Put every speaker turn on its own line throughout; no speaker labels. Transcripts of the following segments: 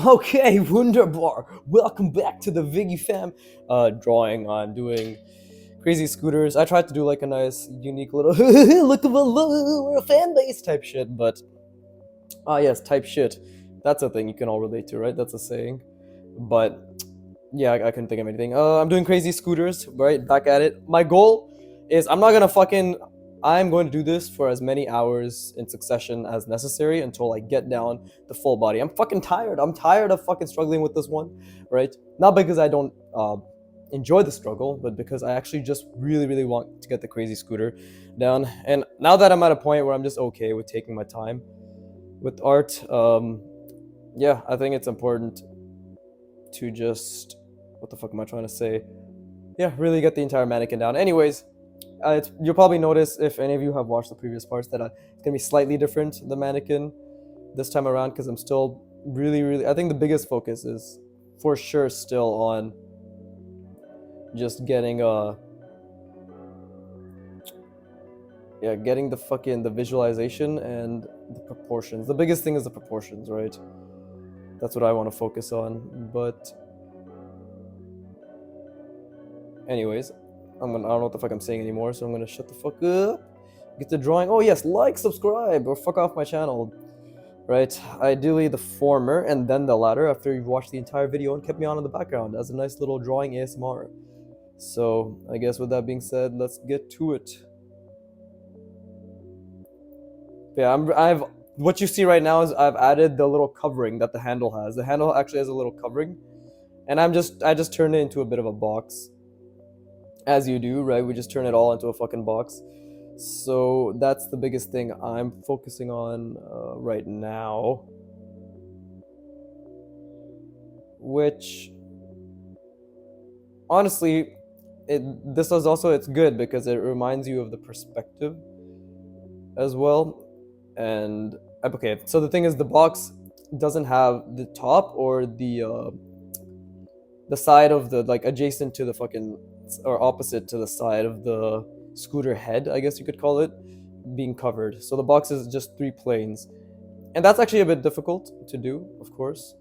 Okay, wunderbar. Welcome back to the Viggy fam. Drawing. I'm doing crazy scooters. I tried to do like a nice, unique little look of a fan base type shit, but yes, type shit. That's a thing you can all relate to, right? That's a saying. But yeah, I couldn't think of anything. I'm doing crazy scooters, right? Back at it. My goal is I'm not gonna fucking. I'm going to do this for as many hours in succession as necessary until I get down the full body. I'm fucking tired. I'm tired of fucking struggling with this one, right? Not because I don't enjoy the struggle, but because I actually just really, really want to get the crazy scooter down. And now that I'm at a point where I'm just okay with taking my time with art, yeah, I think it's important to just what the fuck am I trying to say? Yeah, really get the entire mannequin down. Anyways, you'll probably notice if any of you have watched the previous parts that it's gonna be slightly different the mannequin this time around because I'm still really, really. I think the biggest focus is for sure still on just getting getting the visualization and the proportions. The biggest thing is the proportions, right? That's what I want to focus on, but anyways, I don't know what the fuck I'm saying anymore, so I'm gonna shut the fuck up. Get to drawing. Oh yes, like, subscribe, or fuck off my channel. Right? Ideally the former and then the latter after you've watched the entire video and kept me on in the background as a nice little drawing ASMR. So I guess with that being said, let's get to it. Yeah, I've what you see right now is I've added the little covering that the handle has. The handle actually has a little covering, and I just turned it into a bit of a box. As you do, right? We just turn it all into a fucking box. So that's the biggest thing I'm focusing on right now. Which, honestly, this is also, it's good because it reminds you of the perspective as well. And okay, so the thing is, the box doesn't have the top or the side of the, like, adjacent to the fucking, or opposite to the side of the scooter head, I guess you could call it, being covered. So the box is just three planes, and that's actually a bit difficult to do, of course,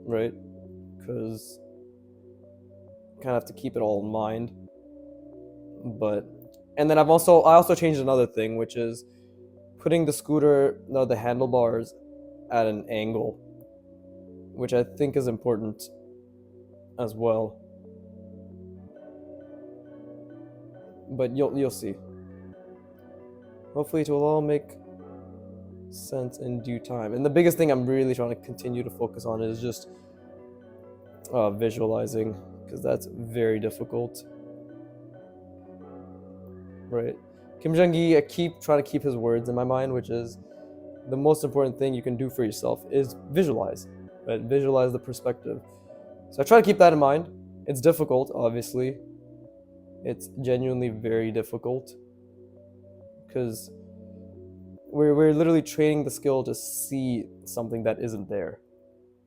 right? Because kind of have to keep it all in mind. But and then I also changed another thing, which is putting the scooter, no, the handlebars at an angle, which I think is important as well. But you'll see. Hopefully it will all make sense in due time. And the biggest thing I'm really trying to continue to focus on is just visualizing, because that's very difficult. Right. Kim Jong-gi, I keep trying to keep his words in my mind, which is the most important thing you can do for yourself is visualize, right? Visualize the perspective. So I try to keep that in mind. It's difficult, obviously. It's genuinely very difficult because we're literally training the skill to see something that isn't there,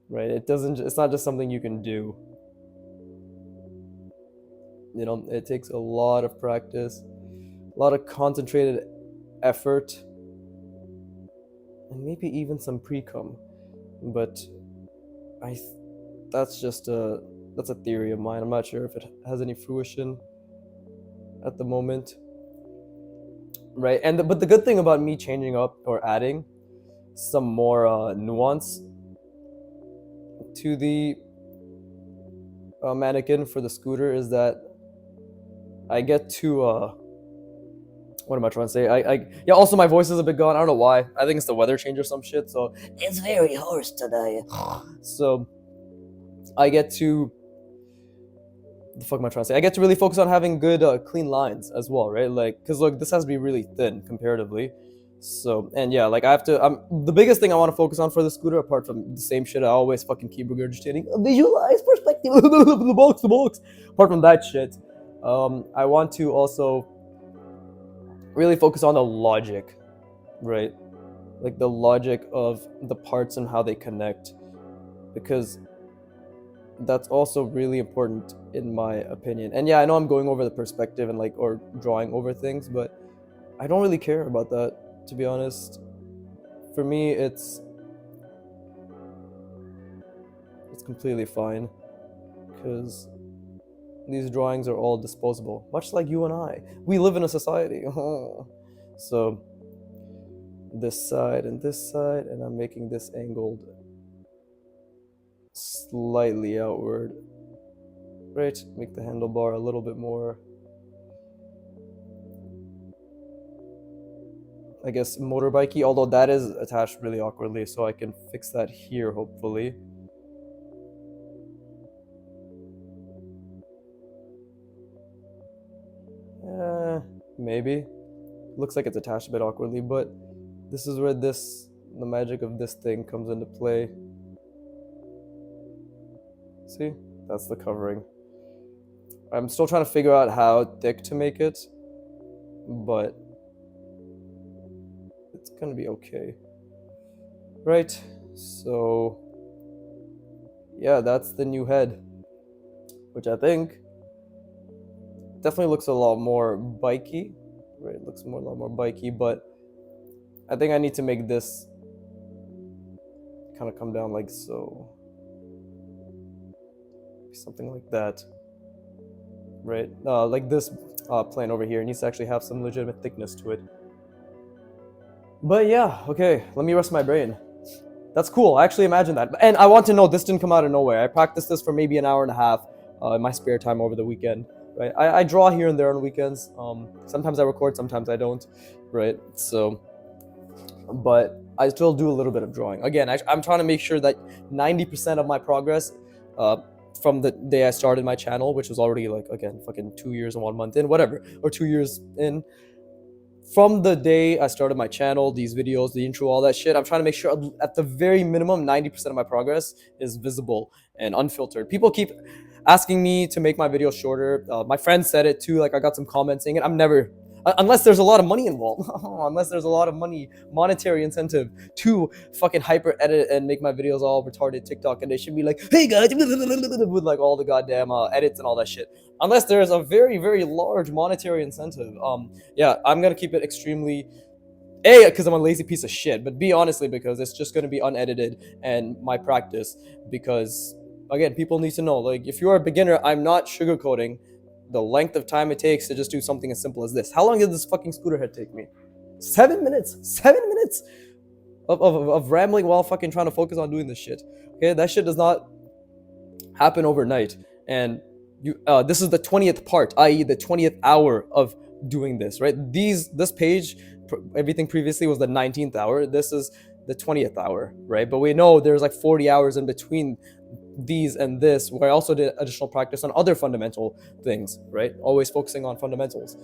right? It's not just something you can do. You know, it takes a lot of practice, a lot of concentrated effort, and maybe even some pre-cum. But that's just that's a theory of mine. I'm not sure if it has any fruition at the moment, right? But the good thing about me changing up or adding some more nuance to the mannequin for the scooter is that I get to what am I trying to say? Yeah. Also, my voice is a bit gone. I don't know why. I think it's the weather change or some shit. So it's very hoarse today. So I get to. The fuck am I trying to say? I get to really focus on having good, clean lines as well, right? Like, cause look, this has to be really thin comparatively. So, and yeah, like I have to. The biggest thing I want to focus on for the scooter, apart from the same shit I always fucking keep regurgitating, visualize perspective, the box. Apart from that shit, I want to also really focus on the logic, right? Like the logic of the parts and how they connect, because that's also really important in my opinion. And yeah, I know I'm going over the perspective and like, or drawing over things, but I don't really care about that, to be honest. For me, it's It's completely fine, because these drawings are all disposable, much like you and I. We live in a society. So this side and this side, and I'm making this angled slightly outward. Right, make the handlebar a little bit more, I guess, motorbikey, although that is attached really awkwardly, so I can fix that here, hopefully. Maybe. Looks like it's attached a bit awkwardly, but this is where the magic of this thing comes into play. See? That's the covering. I'm still trying to figure out how thick to make it, but it's gonna be okay. Right, so yeah, that's the new head, which I think definitely looks a lot more bikey. Right, it looks a lot more bikey, but I think I need to make this kind of come down like so. Something like that. Right, like this plane over here needs to actually have some legitimate thickness to it. But yeah, okay, let me rest my brain. That's cool. I actually imagine that. And I want to know, this didn't come out of nowhere. I practiced this for maybe an hour and a half in my spare time over the weekend. Right, I draw here and there on weekends. Sometimes I record, sometimes I don't. Right, so, but I still do a little bit of drawing. Again, I'm trying to make sure that 90% of my progress from the day I started my channel, which was already like, again, fucking 2 years and 1 month in, whatever, or 2 years in, from the day I started my channel, these videos, the intro, all that shit, I'm trying to make sure at the very minimum, 90% of my progress is visible and unfiltered. People keep asking me to make my videos shorter. My friend said it too. Like, I got some comments saying it. I'm never, unless there's a lot of money involved, unless there's a lot of money, monetary incentive to fucking hyper edit and make my videos all retarded TikTok, and they should be like, hey guys, with like all the goddamn edits and all that shit. Unless there's a very, very large monetary incentive. Yeah, I'm gonna keep it extremely, A, because I'm a lazy piece of shit, but B, honestly, because it's just gonna be unedited and my practice. Because again, people need to know, like, if you're a beginner, I'm not sugarcoating the length of time it takes to just do something as simple as this. How long did this fucking scooter head take me? 7 minutes. 7 minutes of rambling while fucking trying to focus on doing this shit. Okay, that shit does not happen overnight. And this is the 20th part, i.e. the 20th hour of doing this, right? This page, everything previously was the 19th hour. This is the 20th hour, right? But we know there's like 40 hours in between these and this, where I also did additional practice on other fundamental things, right? Always focusing on fundamentals,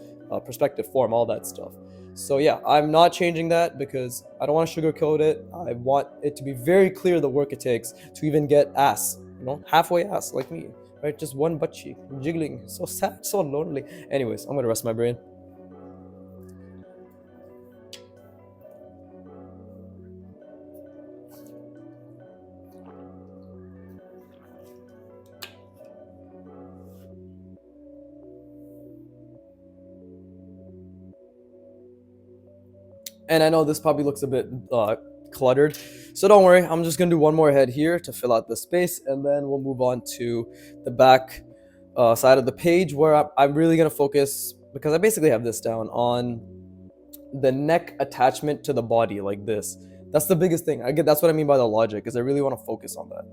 perspective, form, all that stuff. So yeah, I'm not changing that because I don't want to sugarcoat it. I want it to be very clear the work it takes to even get ass, halfway ass like me, right? Just one butt cheek, jiggling, so sad, so lonely. Anyways, I'm gonna rest my brain. And I know this probably looks a bit cluttered, so don't worry, I'm just gonna do one more head here to fill out the space, and then we'll move on to the back side of the page, where I'm really gonna focus, because I basically have this down, on the neck attachment to the body, like this. That's the biggest thing. That's what I mean by the logic, is I really want to focus on that,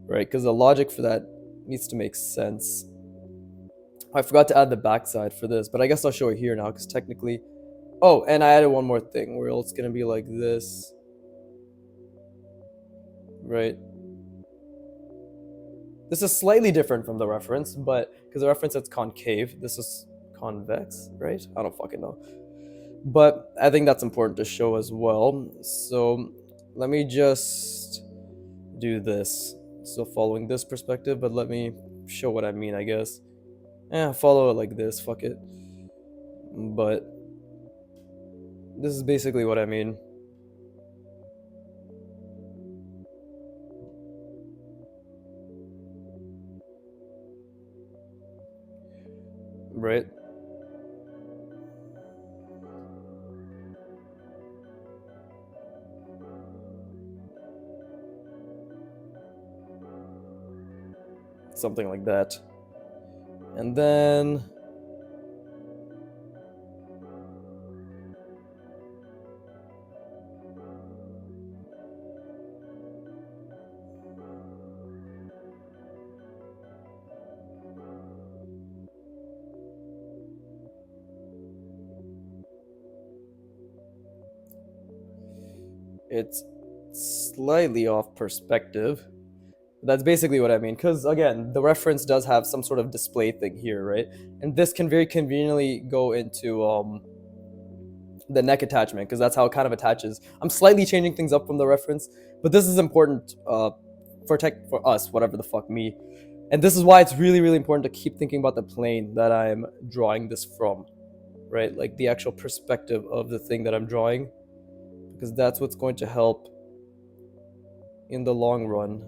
right? Because the logic for that needs to make sense. I forgot to add the backside for this, but I guess I'll show it here now, because technically, oh, and I added one more thing where it's gonna be like this, right? This is slightly different from the reference, but because the reference it's concave, this is convex, right? I don't fucking know, but I think that's important to show as well. So let me just do this. So following this perspective, but let me show what I mean, I guess. Follow it like this, fuck it. But this is basically what I mean. Right? something like that. And then it's slightly off perspective. That's basically what I mean. Because again, the reference does have some sort of display thing here, right? And this can very conveniently go into the neck attachment because that's how it kind of attaches. I'm slightly changing things up from the reference, but this is important for us, whatever the fuck me. And this is why it's really, really important to keep thinking about the plane that I'm drawing this from, right? Like the actual perspective of the thing that I'm drawing, because that's what's going to help in the long run.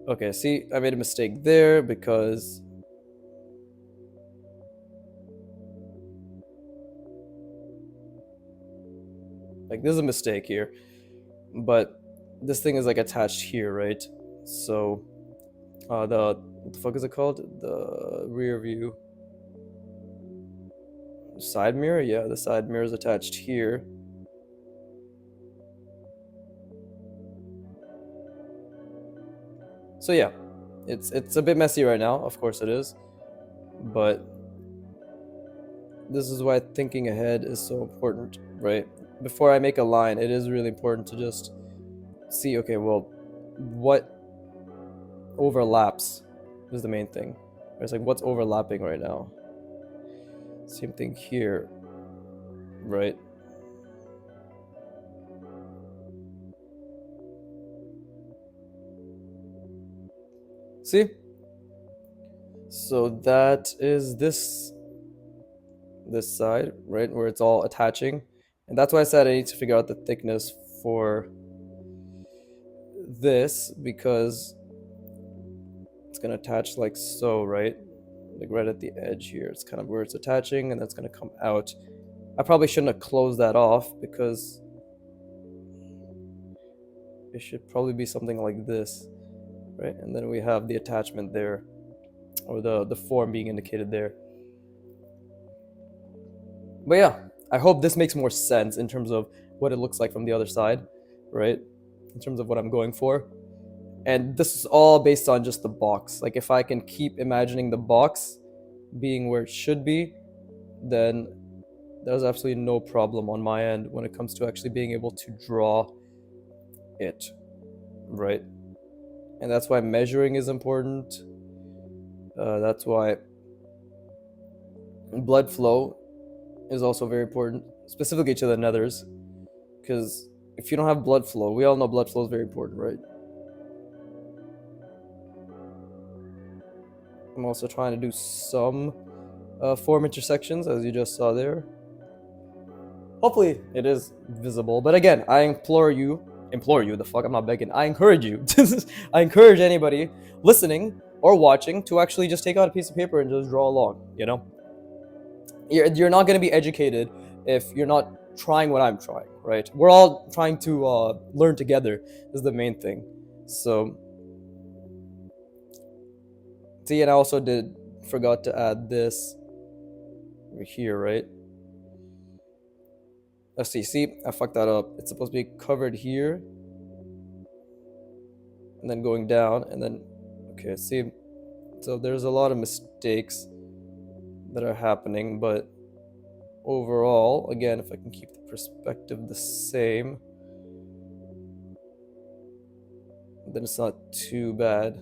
Okay, see, I made a mistake there because like this is a mistake here, but this thing is like attached here, right? So the what the fuck is it called? The rear view side mirror. Yeah, the side mirror is attached here. So yeah, it's a bit messy right now. Of course it is, but this is why thinking ahead is so important, right? Before I make a line, it is really important to just see, okay, well, what overlaps is the main thing. It's like what's overlapping right now. Same thing here, right? See? So that is this side, right, where it's all attaching. And that's why I said I need to figure out the thickness for this, because it's gonna attach like so, right? Like right at the edge here. It's kind of where it's attaching, and that's gonna come out. I probably shouldn't have closed that off because it should probably be something like this, right? And then we have the attachment there, or the form being indicated there. But yeah, I hope this makes more sense in terms of what it looks like from the other side, right? In terms of what I'm going for. And this is all based on just the box. Like if I can keep imagining the box being where it should be, then there's absolutely no problem on my end when it comes to actually being able to draw it, right? And that's why measuring is important. That's why blood flow is also very important, specifically to the nethers, because if you don't have blood flow, we all know blood flow is very important, right? I'm also trying to do some form intersections, as you just saw there. Hopefully it is visible, but again, I implore you, the fuck, I'm not begging, I encourage you, I encourage anybody listening or watching to actually just take out a piece of paper and just draw along, you know? You're not going to be educated if you're not trying what I'm trying, right? We're all trying to learn together is the main thing. So, see, and I also forgot to add this over here, right? Let's see, I fucked that up. It's supposed to be covered here, and then going down, and then, okay, see, so there's a lot of mistakes that are happening, but overall, again, if I can keep the perspective the same, then it's not too bad.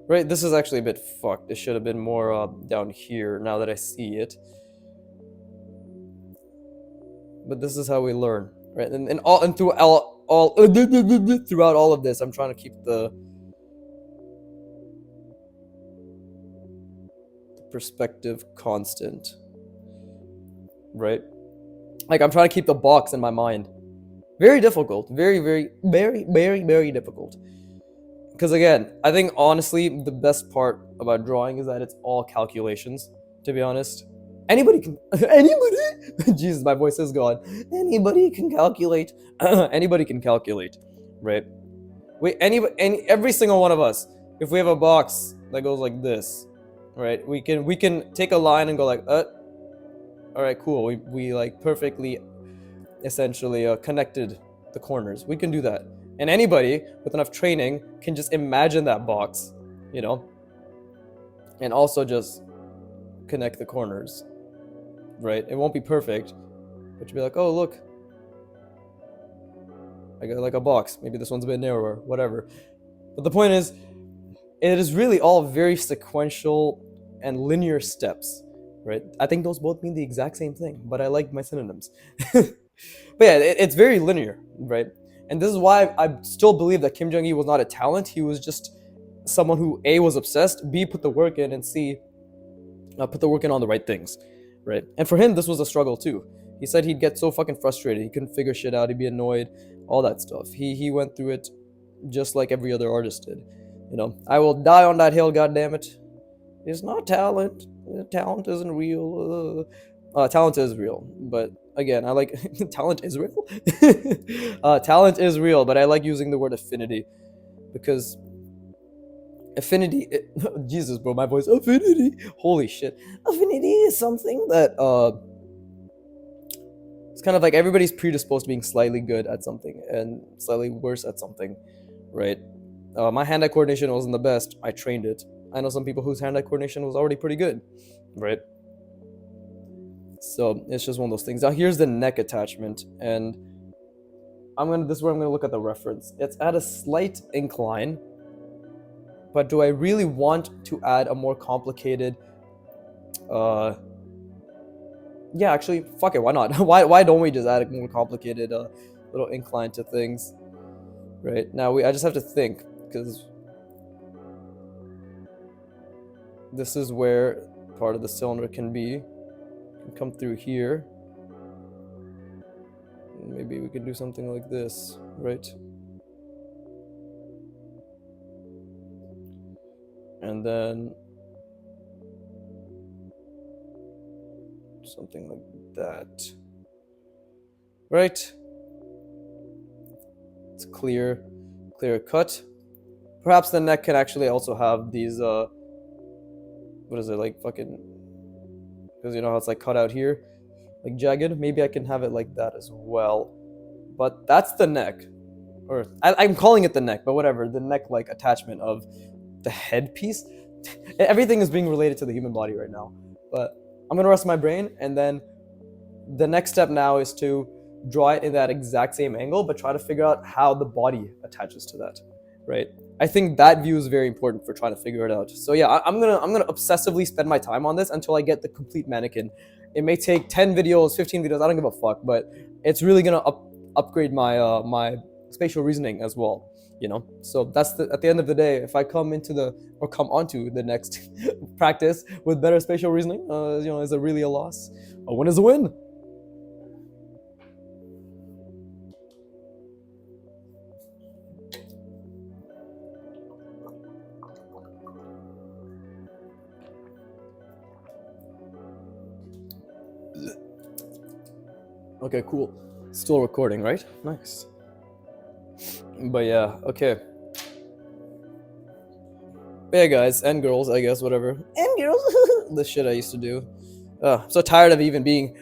Right, this is actually a bit fucked. It should have been more down here now that I see it. But this is how we learn, right? And throughout all of this, I'm trying to keep the perspective constant, right? Like I'm trying to keep the box in my mind. Very difficult. Very, very, very, very, very difficult. Because again, I think honestly, the best part about drawing is that it's all calculations, to be honest. Anybody can anybody Jesus, my voice is gone. Anybody can calculate. Anybody can calculate, right? Wait, every single one of us, if we have a box that goes like this, right? We can take a line and go like, all right, cool. We like perfectly, essentially, connected the corners. We can do that, and anybody with enough training can just imagine that box, you know, and also just connect the corners, right? It won't be perfect, but you'll be like, oh look, I got like a box. Maybe this one's a bit narrower, whatever. But the point is, it is really all very sequential and linear steps, right? I think those both mean the exact same thing, but I like my synonyms. But yeah, it's very linear, right? And this is why I still believe that Kim Jong-il was not a talent. He was just someone who A, was obsessed, B, put the work in, and C, put the work in on the right things, right? And for him, this was a struggle too. He said he'd get so fucking frustrated. He couldn't figure shit out. He'd be annoyed, all that stuff. He went through it just like every other artist did. You know, I will die on that hill, goddammit. It's not talent. Talent isn't real. Talent is real, but again, I like talent is real. Talent is real, but I like using the word affinity because affinity. Jesus, bro, my voice. Affinity. Holy shit. Affinity is something that it's kind of like everybody's predisposed to being slightly good at something and slightly worse at something, right? My hand-eye coordination wasn't the best. I trained it. I know some people whose hand-eye coordination was already pretty good, right? So it's just one of those things. Now here's the neck attachment, and this is where I'm gonna look at the reference. It's at a slight incline, but do I really want to add a more complicated? Yeah, actually, fuck it. Why not? Why don't we just add a more complicated little incline to things? Right now, I just have to think because this is where part of the cylinder can come through here. Maybe we could do something like this, right? And then something like that, right? It's clear cut. Perhaps the neck can actually also have these what is it, like fucking, because you know how it's like cut out here, like jagged. Maybe I can have it like that as well. But that's the neck, or I'm calling it the neck, but whatever. The neck like attachment of the headpiece. Everything is being related to the human body right now. But I'm gonna rest my brain, and then the next step now is to draw it in that exact same angle, but try to figure out how the body attaches to that, right? I think that view is very important for trying to figure it out. So yeah, I'm gonna obsessively spend my time on this until I get the complete mannequin. It may take 10 videos, 15 videos, I don't give a fuck, but it's really gonna upgrade my my spatial reasoning as well, you know. So that's at the end of the day, if I come onto the next practice with better spatial reasoning, you know, is it really a loss? A win is a win. Okay, cool. Still recording, right? Nice. But yeah, okay. Yeah, guys and girls, I guess, whatever. And girls, the shit I used to do. I'm so tired of even being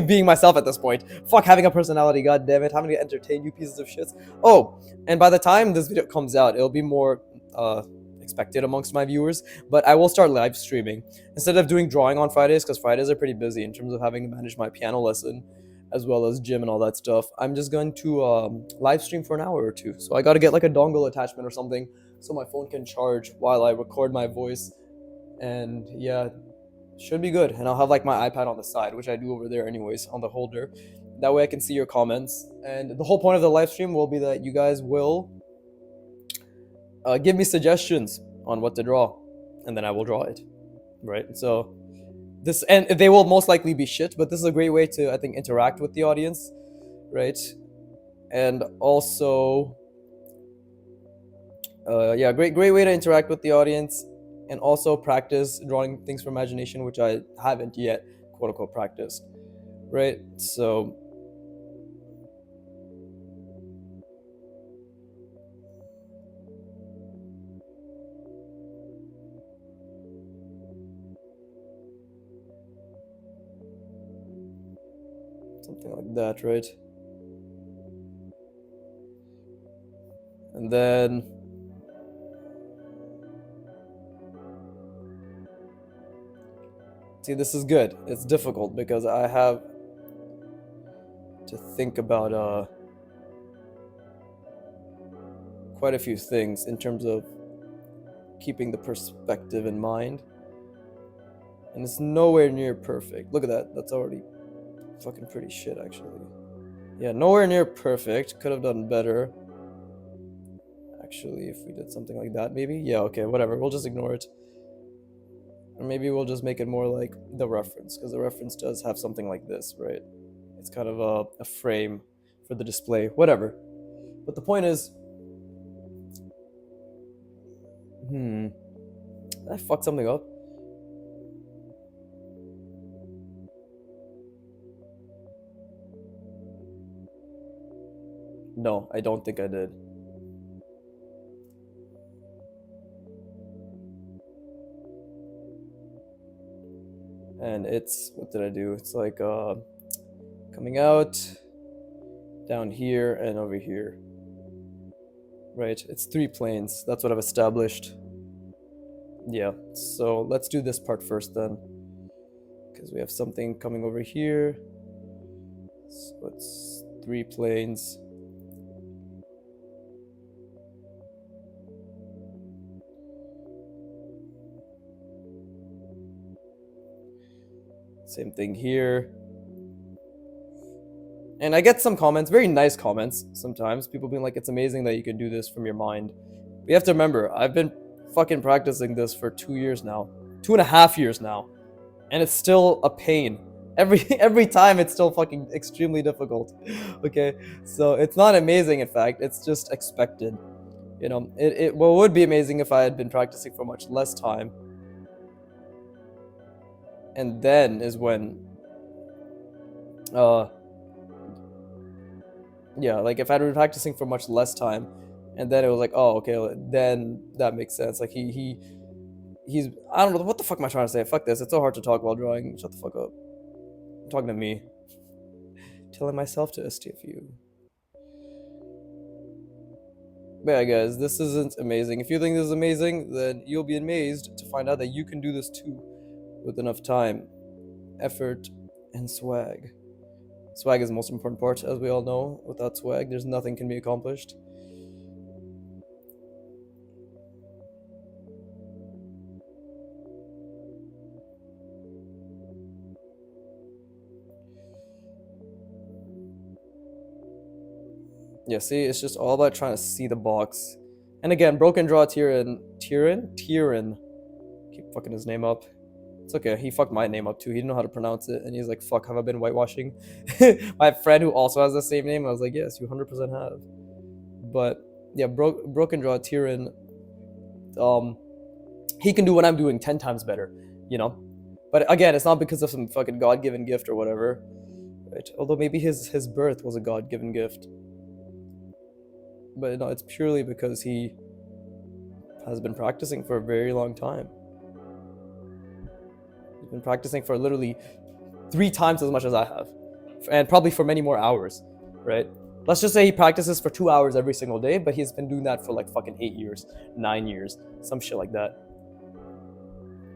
being myself at this point. Fuck having a personality, god damn it. Having to entertain you pieces of shit. Oh, and by the time this video comes out, it'll be more expected amongst my viewers, but I will start live streaming instead of doing drawing on Fridays, because Fridays are pretty busy in terms of having to manage my piano lesson as well as gym and all that stuff. I'm just going to live stream for an hour or two. So I got to get like a dongle attachment or something so my phone can charge while I record my voice. And yeah, should be good. And I'll have like my iPad on the side, which I do over there anyways, on the holder. That way I can see your comments. And the whole point of the live stream will be that you guys will give me suggestions on what to draw, and then I will draw it, right? So this, and they will most likely be shit, but this is a great way to, I think, interact with the audience, right? And also, yeah, great way to interact with the audience, and also practice drawing things from imagination, which I haven't yet quote unquote practiced, right? So something like that, right? And then see, this is good. It's difficult because I have to think about quite a few things in terms of keeping the perspective in mind. And it's nowhere near perfect. Look at that. That's already fucking pretty shit, actually. Yeah, nowhere near perfect. Could have done better. Actually, if we did something like that, maybe? Yeah, okay, whatever. We'll just ignore it. Or maybe we'll just make it more like the reference, because the reference does have something like this, right? It's kind of a frame for the display. Whatever. But the point is... Did I fuck something up? No, I don't think I did. And it's... What did I do? It's like coming out, down here, and over here. Right? It's 3 planes. That's what I've established. Yeah, so let's do this part first then. Because we have something coming over here. So it's 3 planes. Same thing here. And I get some comments, very nice comments sometimes. People being like, it's amazing that you can do this from your mind. But you have to remember, I've been fucking practicing this for 2 years now. 2.5 years now. And it's still a pain. Every time it's still fucking extremely difficult. Okay? So it's not amazing, in fact. It's just expected. You know, it would be amazing if I had been practicing for much less time. And then is when yeah, like if I'd been practicing for much less time, and then it was like, oh, okay, then that makes sense. Like he's I don't know what the fuck am I trying to say. Fuck this. It's so hard to talk while drawing. Shut the fuck up. I'm talking to me, telling myself to STFU. But yeah, guys, this isn't amazing. If you think this is amazing, then you'll be amazed to find out that you can do this too, with enough time, effort, and swag. Swag is the most important part, as we all know. Without swag, there's nothing can be accomplished. Yeah, see, it's just all about trying to see the box. And again, broken draw Tyrion. Keep fucking his name up. It's okay, he fucked my name up too. He didn't know how to pronounce it, and he's like, fuck, have I been whitewashing? My friend who also has the same name, I was like, yes, you 100% have. But yeah, broken draw Tyrion, he can do what I'm doing 10 times better, you know? But again, it's not because of some fucking God-given gift or whatever. Right? Although maybe his birth was a God-given gift. But no, it's purely because he has been practicing for a very long time. He's been practicing for literally 3 times as much as I have, and probably for many more hours, right? Let's just say he practices for 2 hours every single day, but he's been doing that for like fucking 8 years, 9 years, some shit like that.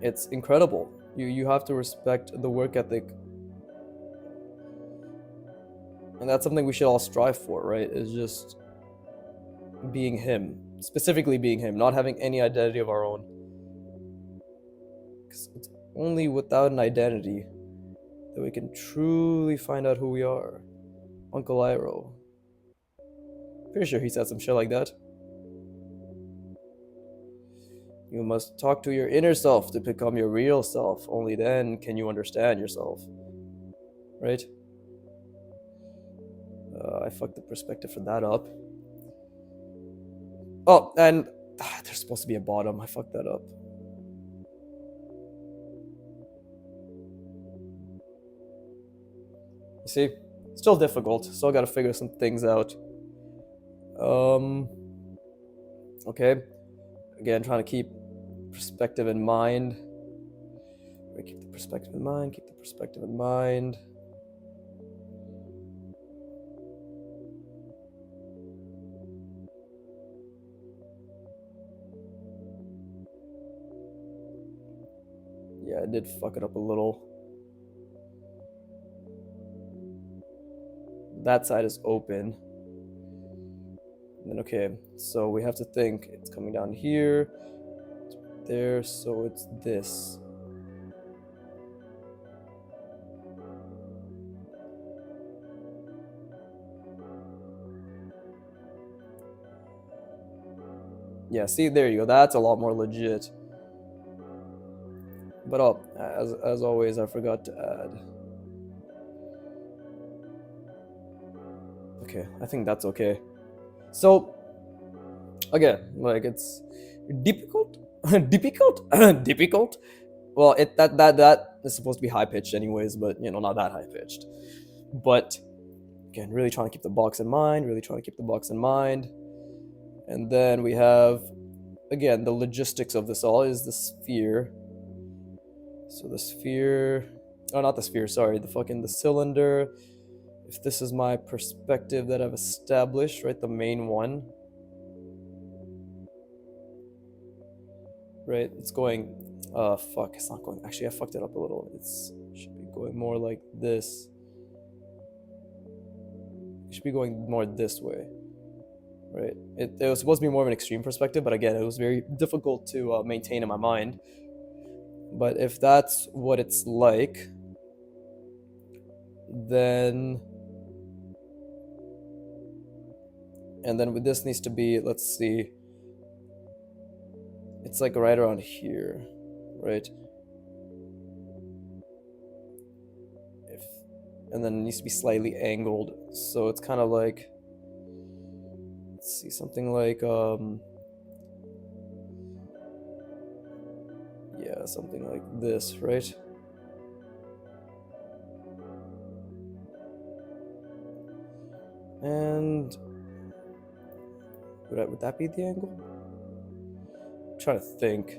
It's incredible. You have to respect the work ethic, and that's something we should all strive for, right? Is just being him, specifically being him, not having any identity of our own. Because it's only without an identity that we can truly find out who we are. Uncle Iroh. Pretty sure he said some shit like that. You must talk to your inner self to become your real self. Only then can you understand yourself. Right? I fucked the perspective for that up. Oh, and there's supposed to be a bottom. I fucked that up. You see, still difficult. Still got to figure some things out. Okay. Again, trying to keep perspective in mind. Keep the perspective in mind. Keep the perspective in mind. Yeah, I did fuck it up a little. That side is open. And then, okay, so we have to think it's coming down here, there, so it's this. Yeah, see, there you go. That's a lot more legit. But oh, as always, I forgot to add. Okay, I think that's okay. So, again, like it's difficult, difficult, difficult. Well, that is supposed to be high pitched anyways, but you know, not that high pitched. But again, really trying to keep the box in mind. Really trying to keep the box in mind. And then we have, again, the logistics of this all is the sphere. So the sphere, oh, not the sphere, sorry, the cylinder. If this is my perspective that I've established, right, the main one, right, it's going, fuck, it's not going, actually I fucked it up a little. Should be going more like this. It should be going more this way, right? It was supposed to be more of an extreme perspective, but again, it was very difficult to maintain in my mind. But if that's what it's like, then, and then with this needs to be, let's see, it's like right around here, right? And then it needs to be slightly angled, so it's kind of like, let's see, something like yeah, something like this, right? And would that be the angle? I'm trying to think.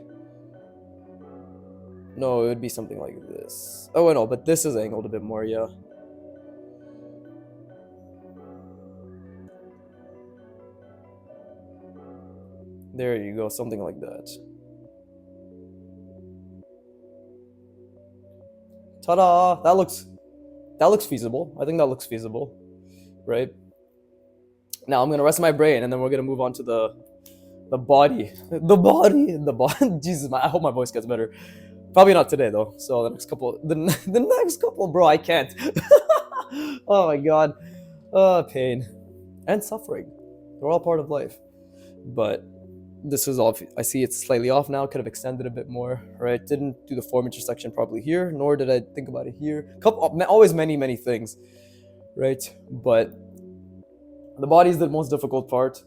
No, it would be something like this. Oh, no, but this is angled a bit more, yeah. There you go, something like that. Ta-da! That looks feasible. I think that looks feasible, right? Now I'm gonna rest my brain, and then we're gonna move on to the body, the body. Jesus, I hope my voice gets better. Probably not today though. So the next couple, the next couple, bro, I can't. Oh my god, pain and suffering. They're all part of life. But this is off. I see it's slightly off now. Could have extended a bit more, right? Didn't do the form intersection properly here, nor did I think about it here. Always many things, right? But the body is the most difficult part,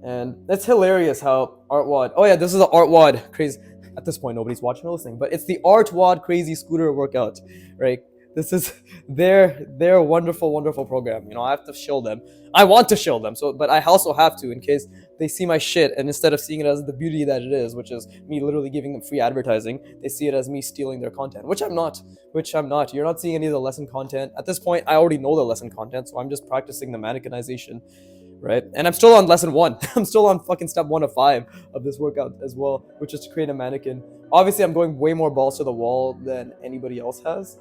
and it's hilarious how artwod. Oh yeah, this is the artwod crazy. At this point, nobody's watching or listening, but it's the artwod crazy scooter workout, right? This is their wonderful program. You know, I have to shill them. I want to shill them, so but I also have to in case they see my shit, and instead of seeing it as the beauty that it is, which is me literally giving them free advertising, they see it as me stealing their content, which I'm not. You're not seeing any of the lesson content. At this point, I already know the lesson content, so I'm just practicing the mannequinization, right? And I'm still on lesson 1. I'm still on fucking step 1 of 5 of this workout as well, which is to create a mannequin. Obviously, I'm going way more balls to the wall than anybody else has,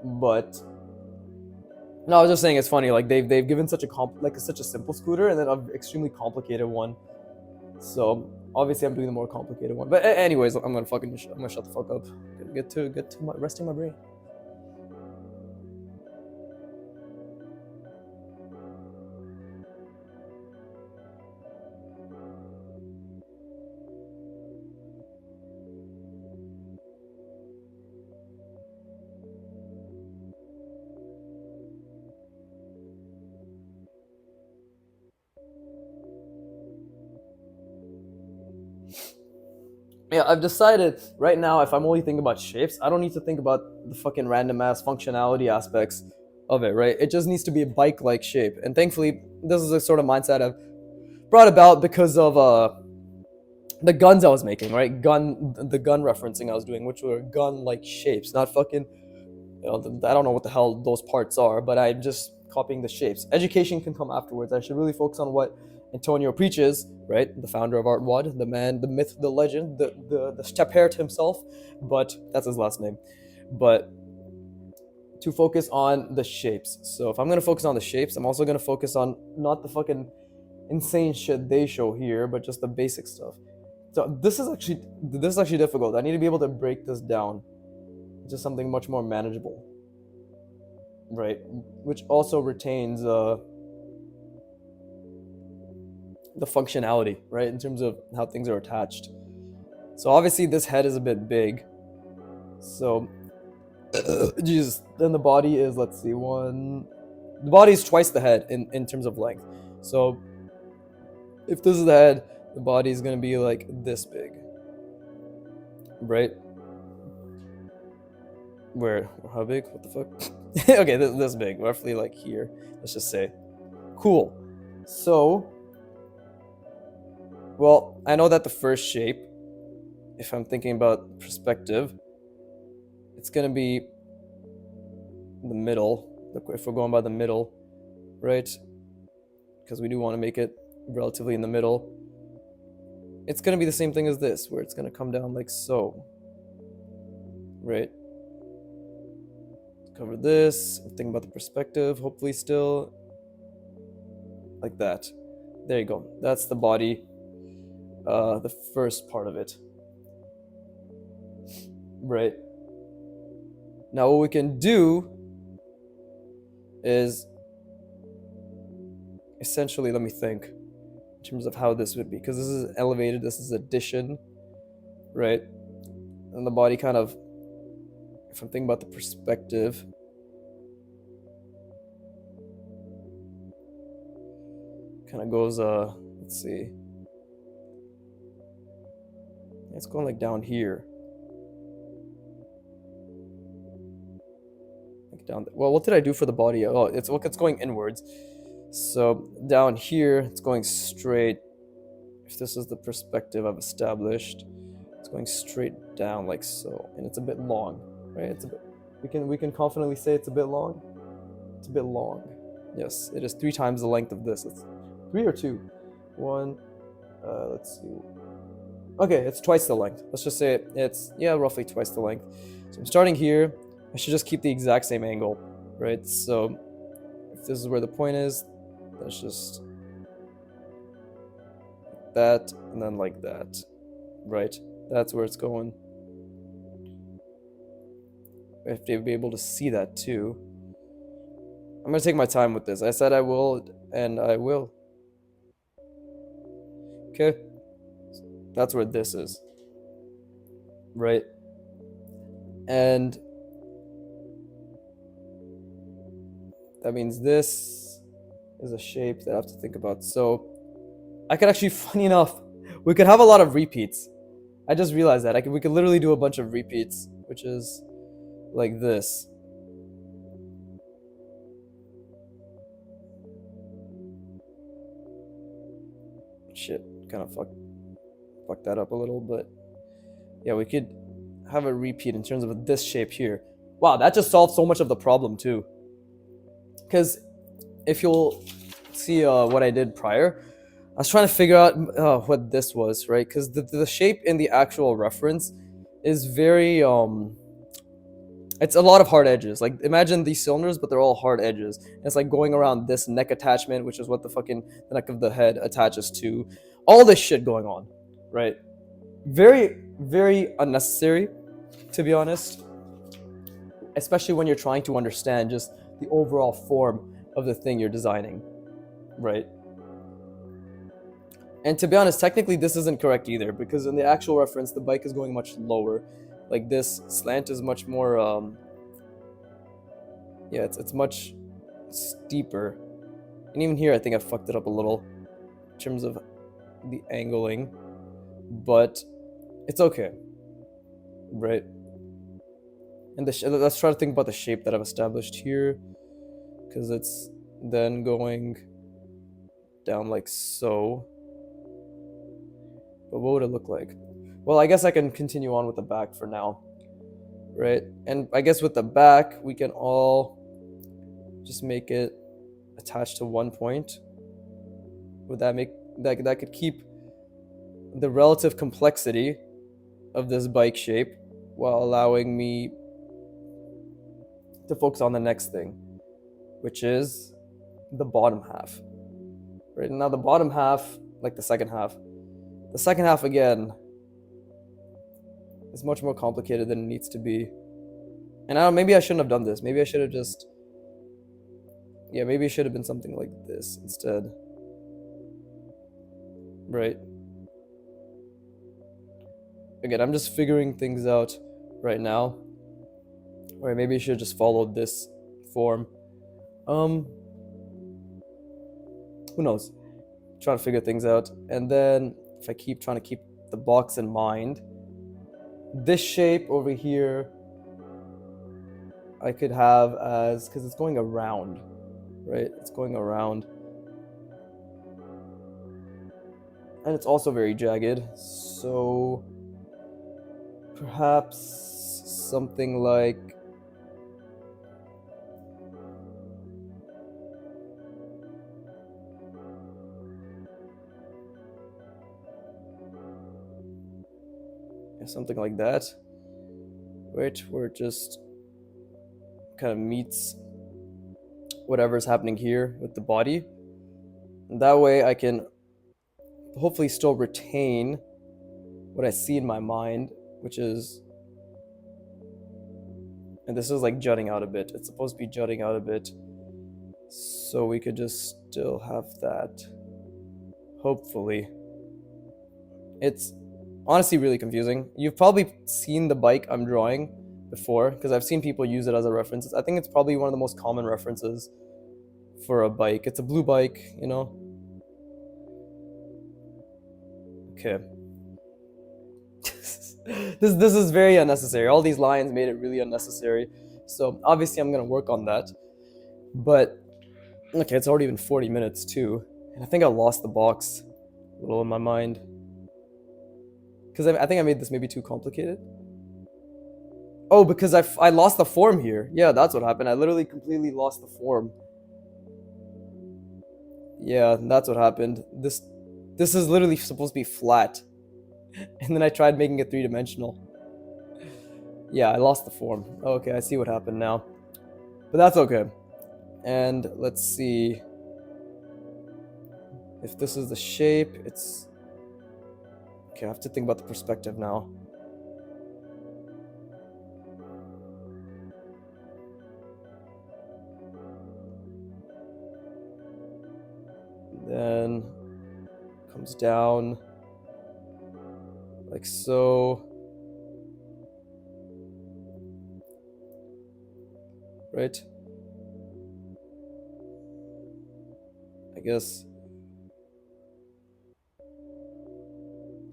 but no, I was just saying it's funny. Like they've given such such a simple scooter and then an extremely complicated one. So obviously I'm doing the more complicated one. But anyways, I'm gonna shut the fuck up. Get to resting my brain. Yeah, I've decided right now if I'm only thinking about shapes, I don't need to think about the fucking random ass functionality aspects of it, right? It just needs to be a bike-like shape. And thankfully, this is a sort of mindset I've brought about because of the guns I was making, right? The gun referencing I was doing, which were gun-like shapes, not fucking, I don't know what the hell those parts are, but I'm just copying the shapes. Education can come afterwards. I should really focus on what Antonio preaches, right? The founder of artwod, the man, the myth, the legend, the shepherd himself, but that's his last name. But to focus on the shapes. So if I'm gonna focus on the shapes, I'm also gonna focus on not the fucking insane shit they show here, but just the basic stuff. So this is actually difficult. I need to be able to break this down into something much more manageable, right? Which also retains the functionality, right, in terms of how things are attached. So obviously this head is a bit big. So Jesus, then the body is, let's see, the body is twice the head in terms of length. So if this is the head, the body is gonna be like this big, right? Where? How big? What the fuck? Okay, this big, roughly like here. Let's just say. Cool. So, well, I know that the first shape, if I'm thinking about perspective, it's gonna be the middle. If we're going by the middle, right? Because we do want to make it relatively in the middle. It's gonna be the same thing as this, where it's gonna come down like so, right? Cover this. I'm thinking about the perspective. Hopefully, still like that. There you go. That's the body. The first part of it, right? Now, what we can do is essentially, let me think in terms of how this would be, because this is elevated, this is addition, right? And the body kind of, if I'm thinking about the perspective, kind of goes, let's see, it's going like down here, like down there. Well, what did I do for the body? Oh, it's going inwards. So down here, it's going straight. If this is the perspective I've established, it's going straight down like so, and it's a bit long, right? It's a bit. We can confidently say it's a bit long. It's a bit long. Yes, it is 3 times the length of this. It's 3 or 2. 1. Let's see. Okay, it's twice the length. Let's just say it's roughly twice the length. So I'm starting here. I should just keep the exact same angle, right? So if this is where the point is, let's just that, and then like that, right? That's where it's going. I have to be able to see that too. I'm gonna take my time with this. I said I will, and I will. Okay, that's where this is, right? And that means this is a shape that I have to think about. So I could actually, funny enough, we could have a lot of repeats. I just realized that we could literally do a bunch of repeats, which is like this. Shit, kind of fucked that up a little, but yeah, we could have a repeat in terms of this shape here. Wow, that just solved so much of the problem too. Because if you'll see what I did prior, I was trying to figure out what this was, right? Because the shape in the actual reference is very it's a lot of hard edges. Like, imagine these cylinders, but they're all hard edges. And it's like going around this neck attachment, which is what the neck of the head attaches to. All this shit going on, right? Very, very unnecessary, to be honest. Especially when you're trying to understand just the overall form of the thing you're designing, right? And to be honest, technically this isn't correct either, because in the actual reference, the bike is going much lower. Like, this slant is much more, yeah, it's much steeper. And even here, I think I fucked it up a little in terms of the angling, but it's okay, right? And let's try to think about the shape that I've established here. because it's then going down like so. But what would it look like? Well, I guess I can continue on with the back for now, right? And I guess with the back, we can all just make it attached to one point. Would that make that could keep the relative complexity of this bike shape while allowing me to focus on the next thing, which is the bottom half. Right now, the bottom half, like the second half again is much more complicated than it needs to be. And maybe I shouldn't have done this. Maybe I should have just, maybe it should have been something like this instead. Right? Again, I'm just figuring things out right now. Or maybe I should have just followed this form. Who knows? Trying to figure things out. And then if I keep trying to keep the box in mind, this shape over here I could have as, because it's going around, right? It's going around. And it's also very jagged, so perhaps something like something like that, right? Where it just kind of meets whatever's happening here with the body. And that way I can hopefully still retain what I see in my mind, which is, and this is like jutting out a bit. It's supposed to be jutting out a bit. So we could just still have that. Hopefully. It's honestly really confusing. You've probably seen the bike I'm drawing before, because I've seen people use it as a reference. I think it's probably one of the most common references for a bike. It's a blue bike, you know? Okay. This is very unnecessary. All these lines made it really unnecessary. So obviously I'm gonna work on that. But okay, it's already been 40 minutes too. And I think I lost the box a little in my mind. Because I think I made this maybe too complicated. Oh, because I lost the form here. Yeah, that's what happened. I literally completely lost the form. Yeah, that's what happened. This is literally supposed to be flat. And then I tried making it three-dimensional. Yeah, I lost the form. Okay, I see what happened now. But that's okay. And let's see. If this is the shape, it's... Okay, I have to think about the perspective now. Then comes down like so. Right? I guess.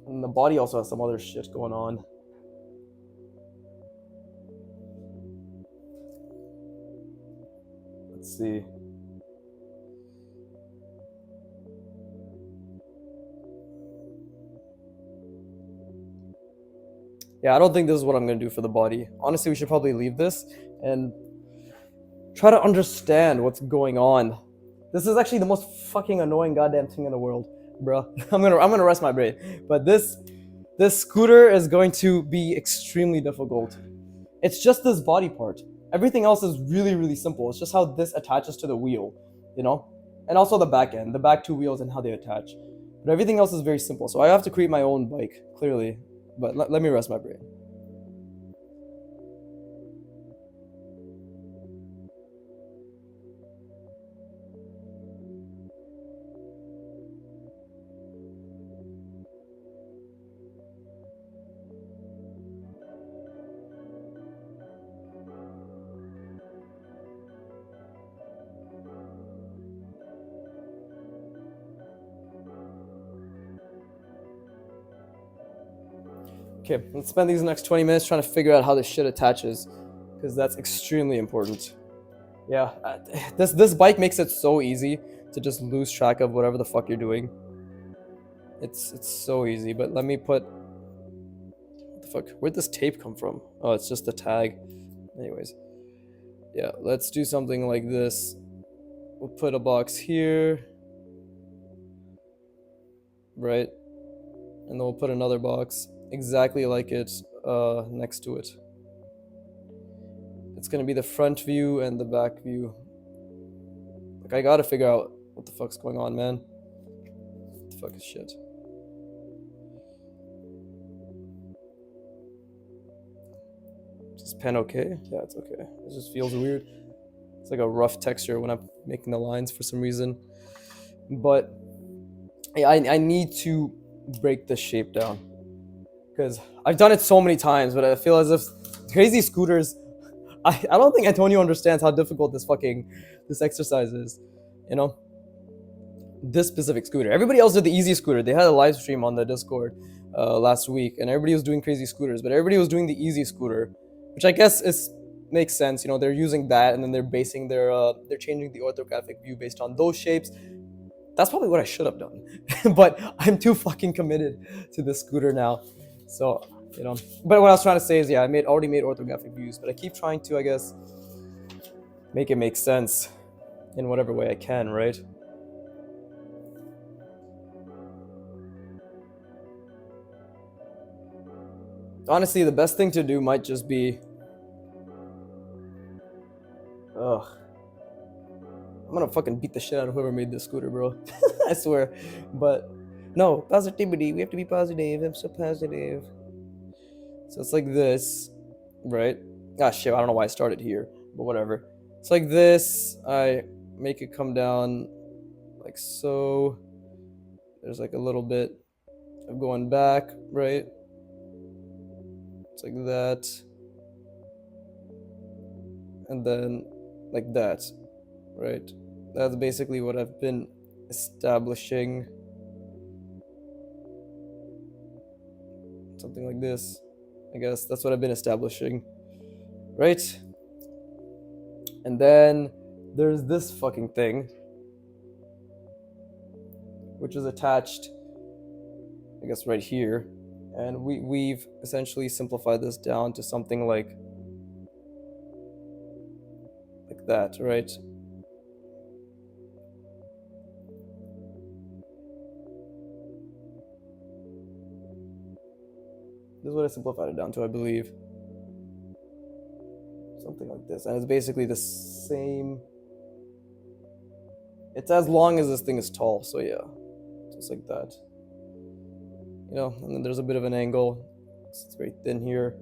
And the body also has some other shit going on. Let's see. Yeah, I don't think this is what I'm going to do for the body. Honestly, we should probably leave this and try to understand what's going on. This is actually the most fucking annoying goddamn thing in the world, bro. I'm gonna rest my brain. But this scooter is going to be extremely difficult. It's just this body part. Everything else is really, really simple. It's just how this attaches to the wheel, you know? And also the back end, the back two wheels and how they attach. But everything else is very simple. So I have to create my own bike, clearly. But let me rest my brain. Okay, let's spend these next 20 minutes trying to figure out how this shit attaches, because that's extremely important. Yeah, this bike makes it so easy to just lose track of whatever the fuck you're doing. It's so easy. But let me put, what the fuck? Where'd this tape come from? Oh, it's just the tag. Anyways, yeah, let's do something like this. We'll put a box here, right? And then we'll put another box exactly like it next to it. It's gonna be the front view and the back view. Like, I gotta figure out what the fuck's going on, man. What the fuck is shit? Is this pen okay? Yeah, it's okay. It just feels weird. It's like a rough texture when I'm making the lines for some reason. But yeah, I need to break the shape down. Because I've done it so many times, but I feel as if crazy scooters, I don't think Antonio understands how difficult this exercise is. You know? This specific scooter. Everybody else did the easy scooter. They had a live stream on the Discord last week, and everybody was doing crazy scooters, but everybody was doing the easy scooter, which I guess makes sense. You know, they're using that, and then they're changing the orthographic view based on those shapes. That's probably what I should have done, but I'm too fucking committed to this scooter now. So, you know. But what I was trying to say is, yeah, already made orthographic views, but I keep trying to, I guess, make it make sense in whatever way I can, right? Honestly, the best thing to do might just be, ugh, I'm gonna fucking beat the shit out of whoever made this scooter, bro. I swear. But no, positivity. We have to be positive. I'm so positive. So it's like this, right? Ah, shit. I don't know why I started here, but whatever. It's like this. I make it come down like so. There's like a little bit of going back, right? It's like that. And then like that, right? That's basically what I've been establishing. Something like this. I guess that's what I've been establishing. Right? And then there's this fucking thing, which is attached, I guess, right here. And we've essentially simplified this down to something like that, right? This is what I simplified it down to, I believe. Something like this. And it's basically the same. It's as long as this thing is tall, so yeah. Just like that. You know, and then there's a bit of an angle. It's very thin here.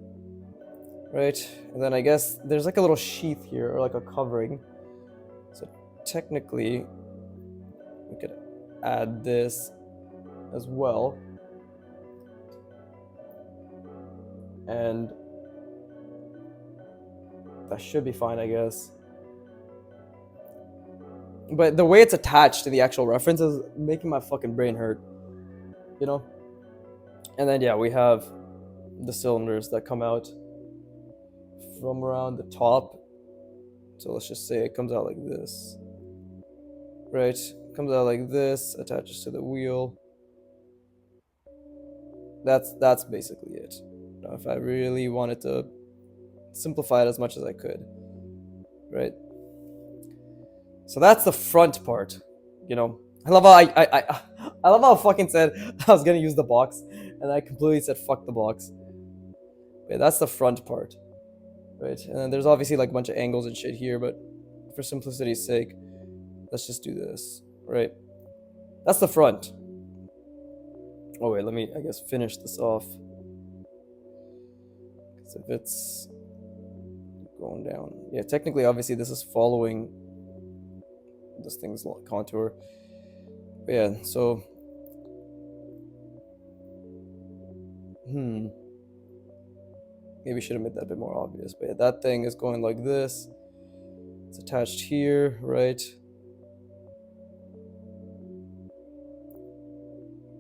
Right? And then I guess there's like a little sheath here, or like a covering. So technically, we could add this as well. And that should be fine, I guess. But the way it's attached to the actual reference is making my fucking brain hurt. You know? And then, yeah, we have the cylinders that come out from around the top. So let's just say it comes out like this. Right? Comes out like this, attaches to the wheel. That's basically it. You know, if I really wanted to simplify it as much as I could. Right? So that's the front part. You know? I love how I love how I fucking said I was gonna use the box, and I completely said fuck the box. But that's the front part, right? And then there's obviously like a bunch of angles and shit here, but for simplicity's sake, let's just do this, right? That's the front. Oh wait, let me, I guess, finish this off. Because if it's going down, yeah, technically, obviously, this is following this thing's contour. But yeah, so maybe should have made that a bit more obvious. But yeah, that thing is going like this. It's attached here, right?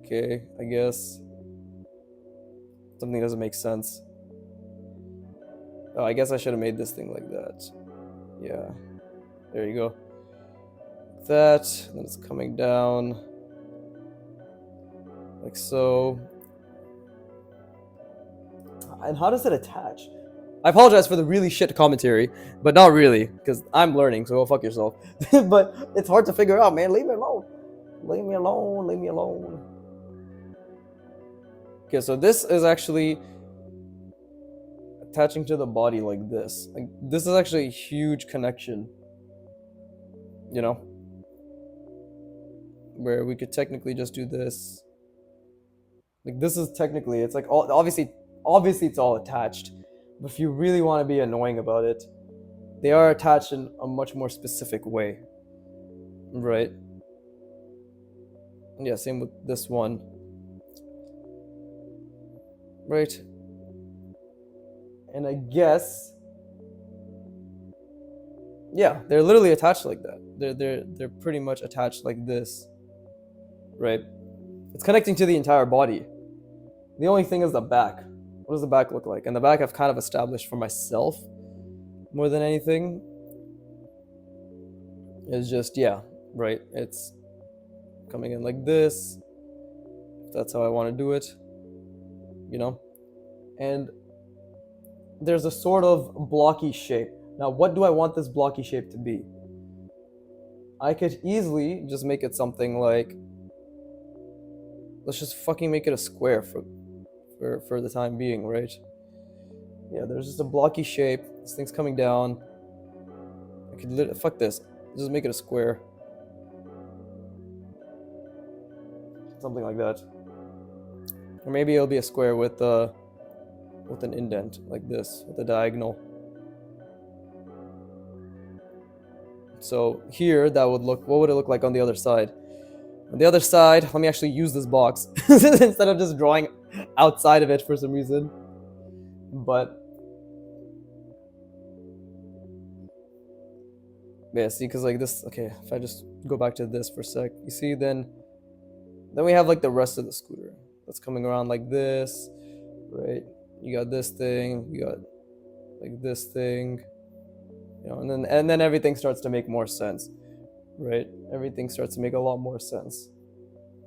Okay, I guess something doesn't make sense. Oh, I guess I should have made this thing like that. Yeah. There you go. That, then it's coming down like so. And how does it attach? I apologize for the really shit commentary, but not really, because I'm learning, so go fuck yourself. But it's hard to figure out, man. Leave me alone. Leave me alone. Leave me alone. Okay, so this is actually attaching to the body like this. Like, this is actually a huge connection, you know? Where we could technically just do this. Like, this is technically, it's like, all obviously it's all attached. But if you really want to be annoying about it, they are attached in a much more specific way. Right? Yeah, same with this one. Right? And I guess, yeah, they're literally attached like that. They're pretty much attached like this. Right? It's connecting to the entire body. The only thing is the back. What does the back look like? And the back I've kind of established for myself more than anything. It's just, yeah, right? It's coming in like this. If that's how I want to do it, you know? And there's a sort of blocky shape. Now, what do I want this blocky shape to be? I could easily just make it something like, let's just fucking make it a square for the time being, right? Yeah, there's just a blocky shape. This thing's coming down. I could fuck this. Just make it a square. Something like that. Or maybe it'll be a square with an indent like this, with a diagonal. So here, that would look, what would it look like on the other side? On the other side, let me actually use this box instead of just drawing outside of it for some reason. But yeah, see, because like this, okay, if I just go back to this for a sec, you see, then we have like the rest of the scooter that's coming around like this, right? You got this thing, you got like this thing, you know, and then everything starts to make more sense, right? Everything starts to make a lot more sense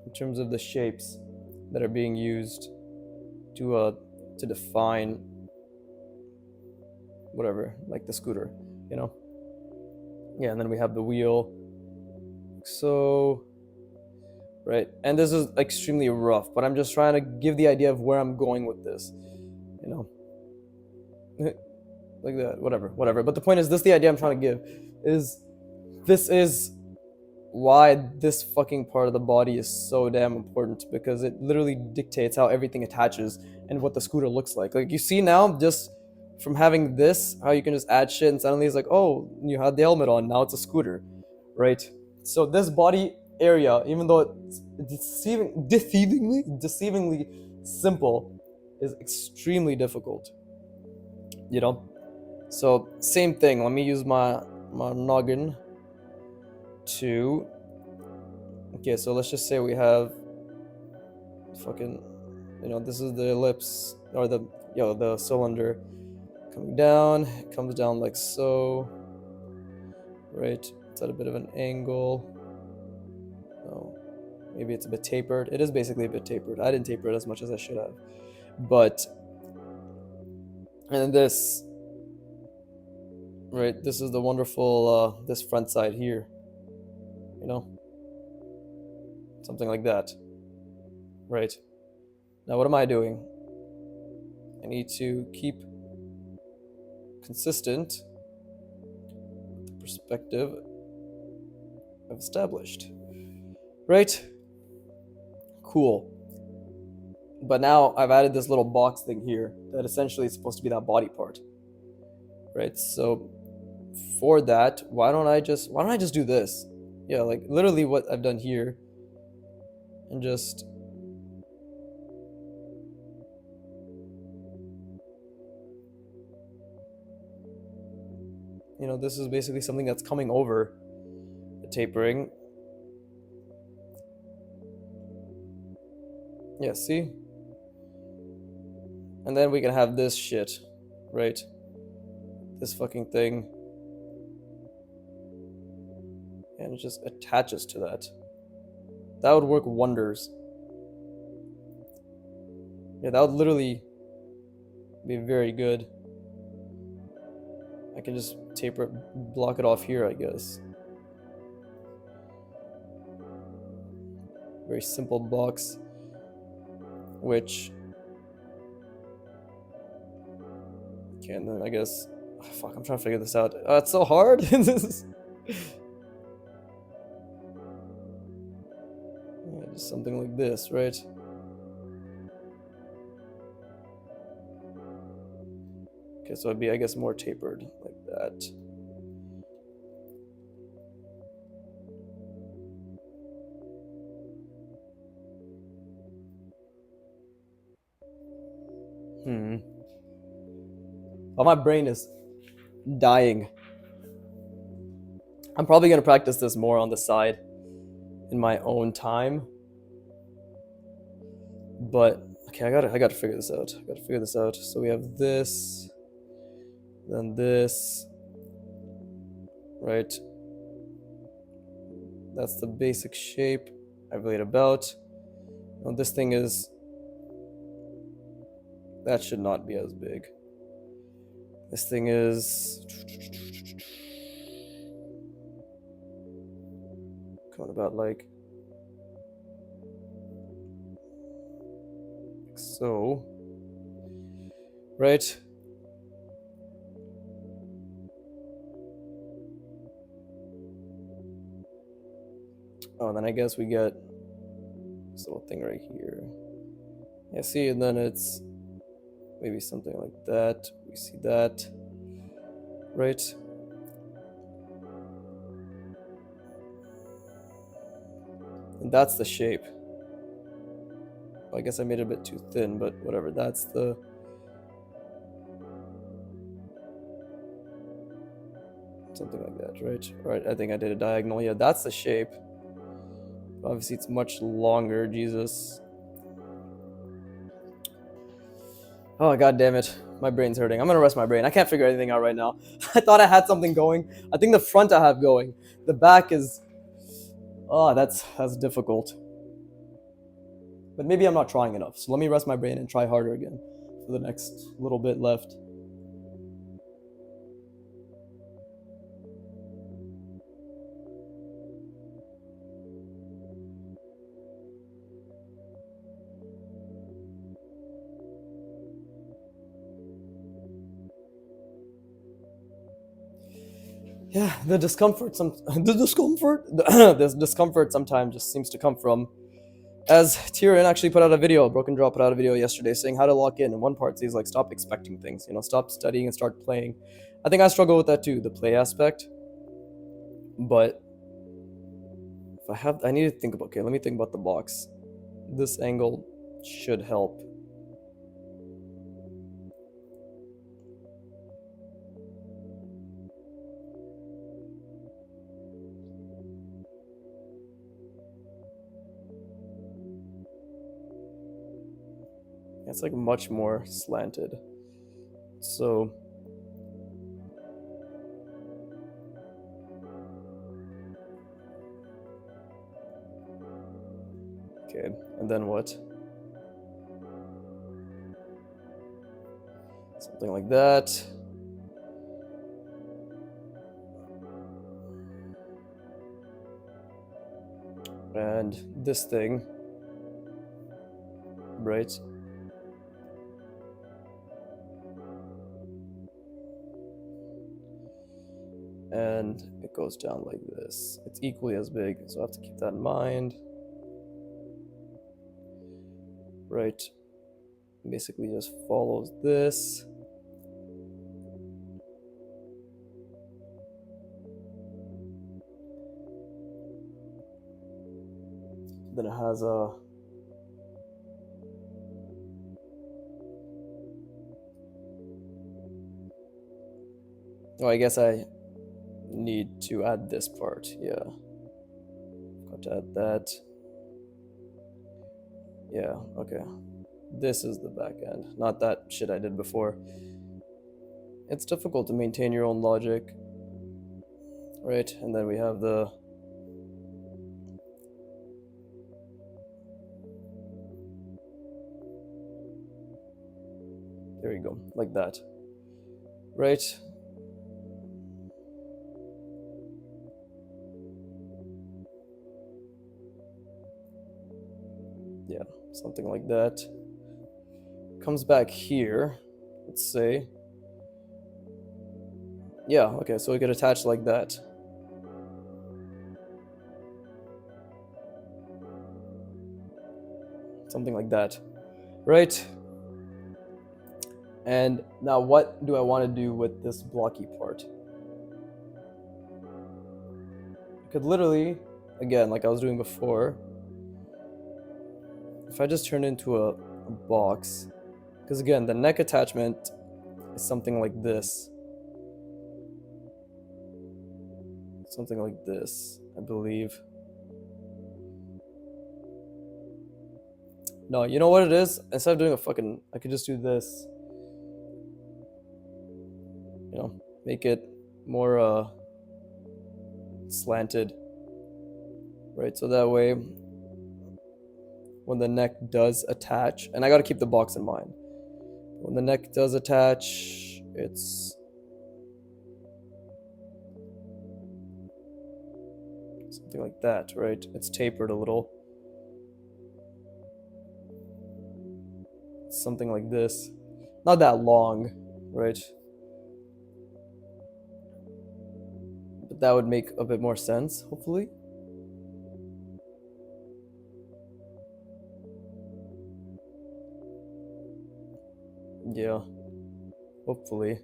in terms of the shapes that are being used to define whatever, like the scooter, you know? Yeah, and then we have the wheel. So, right, and this is extremely rough, but I'm just trying to give the idea of where I'm going with this, you know? Like that, whatever. But the point is, this the idea I'm trying to give is, this is why this fucking part of the body is so damn important, because it literally dictates how everything attaches and what the scooter looks like. Like, you see now, just from having this, how you can just add shit and suddenly it's like, oh, you had the helmet on, now it's a scooter, right? So this body area, even though it's deceivingly simple, is extremely difficult, you know? So same thing, let me use my noggin to, okay, so let's just say we have fucking, you know, this is the ellipse, or the cylinder coming down. It comes down like so, right? It's at a bit of an angle. Oh, maybe it's a bit tapered. It is basically a bit tapered. I didn't taper it as much as I should have, but, and then this, right, this is the wonderful this front side here, you know, something like that, right? Now what am I doing? I need to keep consistent with the perspective I've established, right? Cool. But now I've added this little box thing here that essentially is supposed to be that body part, right? So for that, why don't I just do this? Yeah, like literally what I've done here, and just, you know, this is basically something that's coming over the tapering. Yeah, see? And then we can have this shit, right? This fucking thing and it just attaches to that. That would work wonders. Yeah, that would literally be very good. I can just taper it, block it off here, I guess. Very simple box, which, okay, and then I guess, oh, fuck, I'm trying to figure this out. It's so hard. Yeah, just something like this, right? Okay, so it'd be, I guess, more tapered like that. Oh, my brain is dying. I'm probably gonna practice this more on the side in my own time. But okay, I gotta figure this out. I gotta figure this out. So we have this, then this, right? That's the basic shape I've laid about. Now this thing is, that should not be as big. This thing is coming about like so, right? Oh, and then I guess we get this little thing right here. Yeah, see, and then it's maybe something like that. We see that, right? And that's the shape. Well, I guess I made it a bit too thin, but whatever. That's the, something like that, right? Right, I think I did a diagonal. Yeah, that's the shape. Obviously, it's much longer. Jesus. Oh, god damn it. My brain's hurting. I'm gonna rest my brain. I can't figure anything out right now. I thought I had something going. I think the front I have going. The back is... Oh, that's difficult. But maybe I'm not trying enough. So let me rest my brain and try harder again for the next little bit left. Yeah, the discomfort this discomfort sometimes just seems to come from, as Tyrion actually put out a video, Broken Draw put out a video yesterday saying how to lock in. And one part says like stop expecting things, stop studying and start playing. I think I struggle with that too, the play aspect. But if I need to think about, okay, let me think about the box. This angle should help. It's like much more slanted. So okay, and then what? Something like that. And this thing, right? And it goes down like this. It's equally as big, so I have to keep that in mind. Right? Basically just follows this. Then it has a... Oh, I guess I need to add this part, yeah. Got to add that. Yeah, okay. This is the back end, not that shit I did before. It's difficult to maintain your own logic, right? And then we have the There you go, like that. Right? Yeah, something like that. Comes back here, let's say. Yeah, okay, so we could attach like that. Something like that. Right? And now what do I want to do with this blocky part? I could literally, again, like I was doing before, if I just turn it into a box, because again, the neck attachment is something like this. Something like this, I believe. No, you know what it is? Instead of doing a fucking, I could just do this. You know, make it more slanted. Right, so that way, when the neck does attach, and I gotta keep the box in mind. When the neck does attach, it's something like that, right? It's tapered a little. It's something like this. Not that long, right? But that would make a bit more sense, hopefully. Yeah, hopefully.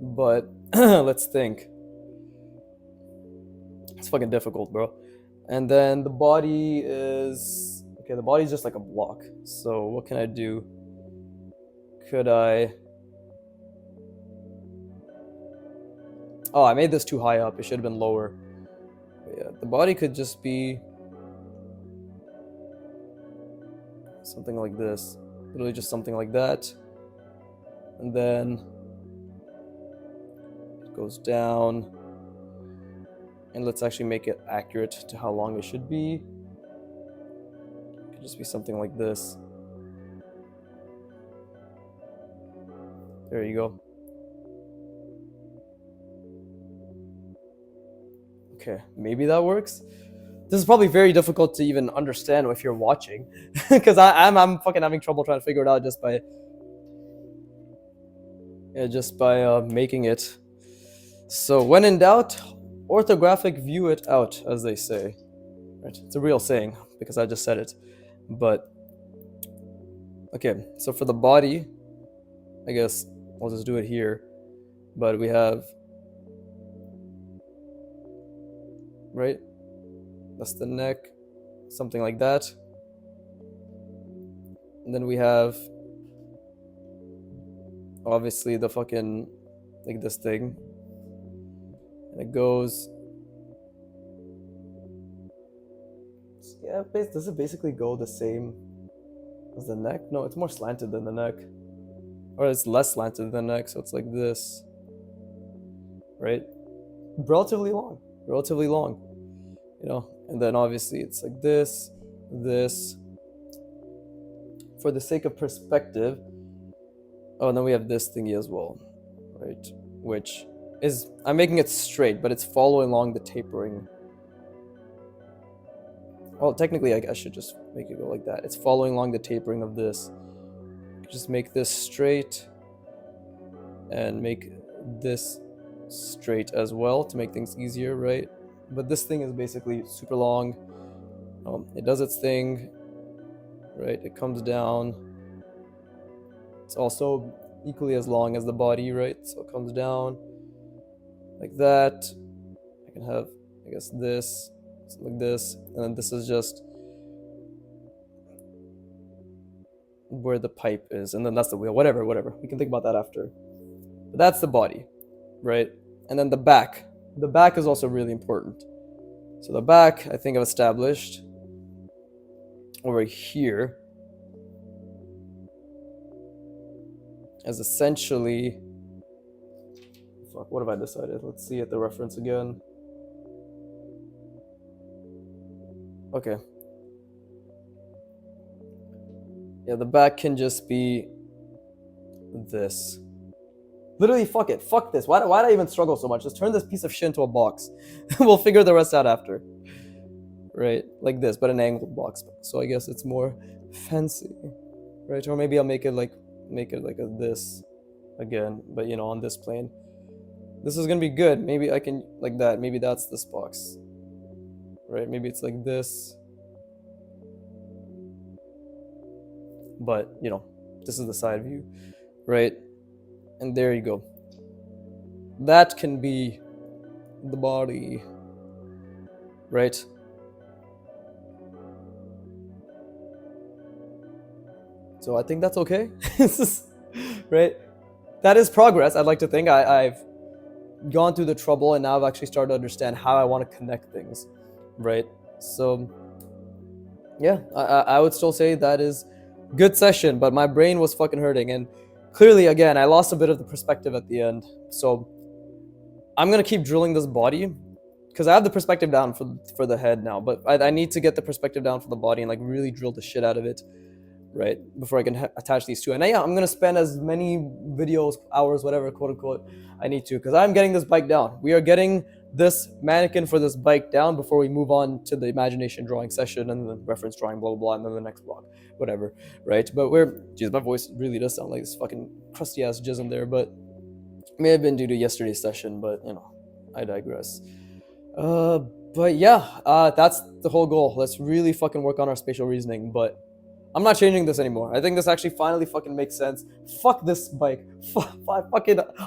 But let's think. It's fucking difficult, bro. And then the body is okay. The body's just like a block. So what can I do? Could I? Oh, I made this too high up. It should have been lower. But yeah, the body could just be something like this. Literally just something like that. And then it goes down. And let's actually make it accurate to how long it should be. It could just be something like this. There you go. Okay, maybe that works. This is probably very difficult to even understand if you're watching, because I'm fucking having trouble trying to figure it out just by making it. So when in doubt, orthographic view it out, as they say. Right? It's a real saying because I just said it. But okay, so for the body, I guess I'll just do it here. But we have, right? That's the neck, something like that. And then we have obviously the fucking, like this thing. And it goes, yeah, does it basically go the same as the neck? No, it's more slanted than the neck. Or it's less slanted than the neck, so it's like this. Right? Relatively long. Relatively long. You know? And then obviously it's like this, this. For the sake of perspective. Oh, and then we have this thingy as well. Right? Which is, I'm making it straight, but it's following along the tapering. Well, technically, I should just make it go like that. It's following along the tapering of this. Just make this straight and make this straight as well to make things easier, right? But this thing is basically super long. It does its thing, right? It comes down. It's also equally as long as the body, right? So it comes down like that. I can have, I guess, this, like this, and then this is just where the pipe is, and then that's the wheel. Whatever. We can think about that after. But that's the body, right? And then the back. The back is also really important. So the back, I think I've established over here as essentially, fuck, what have I decided? Let's see at the reference again. Okay. Yeah, the back can just be this. Literally, fuck it. Fuck this. Why do I even struggle so much? Just turn this piece of shit into a box. We'll figure the rest out after. Right? Like this, but an angled box. So I guess it's more fancy. Right? Or maybe I'll make it like a this again, but you know, on this plane. This is gonna be good. Maybe I can like that. Maybe that's this box. Right? Maybe it's like this. But you know, this is the side view. Right? And there you go. That can be the body. Right? So I think that's okay. Right? That is progress. I'd like to think I've gone through the trouble and now I've actually started to understand how I want to connect things. Right? So yeah, I would still say that is good session, but my brain was fucking hurting, and clearly again I lost a bit of the perspective at the end. So I'm gonna keep drilling this body because I have the perspective down for the head now, but I need to get the perspective down for the body and like really drill the shit out of it, right, before I can attach these two. And yeah, I'm gonna spend as many videos, hours, whatever, quote unquote, I need to, because I'm getting this bike down. We are getting this mannequin for this bike down before we move on to the imagination drawing session and the reference drawing, blah blah blah, and then the next block, whatever, right? But geez, my voice really does sound like this fucking crusty ass jism there, but it may have been due to yesterday's session, but you know, I digress. But yeah, that's the whole goal. Let's really fucking work on our spatial reasoning, but I'm not changing this anymore. I think this actually finally fucking makes sense. Fuck this bike.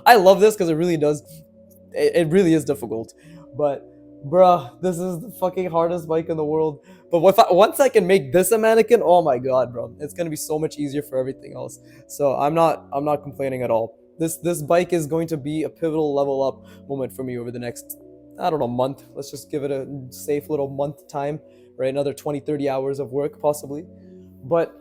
I love this because it really does. It really is difficult. But, bruh, this is the fucking hardest bike in the world. But once I can make this a mannequin, oh my god, bro. It's gonna be so much easier for everything else. So I'm not complaining at all. This bike is going to be a pivotal level up moment for me over the next, I don't know, month. Let's just give it a safe little month time, right? Another 20, 30 hours of work, possibly. But,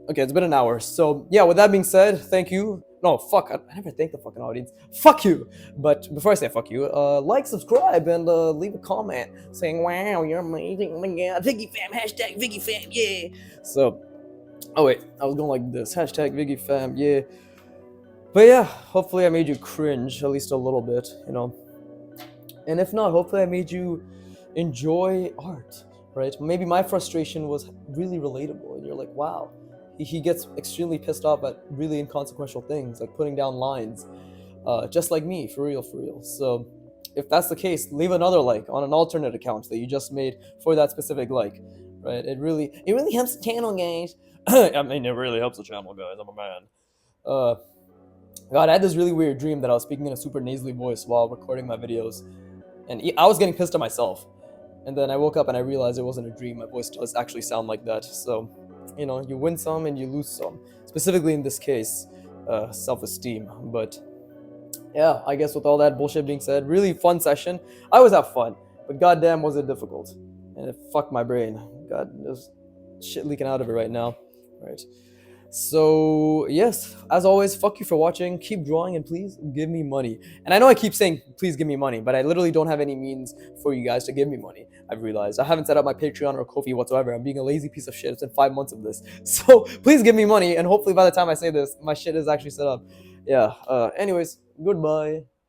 okay, it's been an hour. So, yeah, with that being said, thank you. No, fuck, I never thank the fucking audience. Fuck you! But before I say fuck you, like, subscribe, and leave a comment saying, wow, you're amazing, oh my god, Viggy fam, hashtag Viggy fam, yeah! So, oh wait, I was going like this, hashtag Viggy fam, yeah. But yeah, hopefully I made you cringe, at least a little bit, you know. And if not, hopefully I made you enjoy art, right? Maybe my frustration was really relatable, and you're like, wow, he gets extremely pissed off at really inconsequential things, like putting down lines, just like me, for real, for real. So if that's the case, leave another like on an alternate account that you just made for that specific like, right? It really helps the channel, guys. I mean, it really helps the channel, guys. I'm a man. God, I had this really weird dream that I was speaking in a super nasally voice while recording my videos, and I was getting pissed at myself. And then I woke up and I realized it wasn't a dream. My voice does actually sound like that. So, you know, you win some and you lose some. Specifically in this case, self-esteem. But yeah, I guess with all that bullshit being said, really fun session. I always have fun, but goddamn was it difficult. And it fucked my brain. God, there's shit leaking out of it right now. Right. So yes, as always, fuck you for watching. Keep drawing and please give me money. And I know I keep saying please give me money, but I literally don't have any means for you guys to give me money. I've realized I haven't set up my Patreon or Ko-fi whatsoever. I'm being a lazy piece of shit. It's been 5 months of this, so please give me money. And hopefully by the time I say this, my shit is actually set up. Yeah. Anyways, goodbye.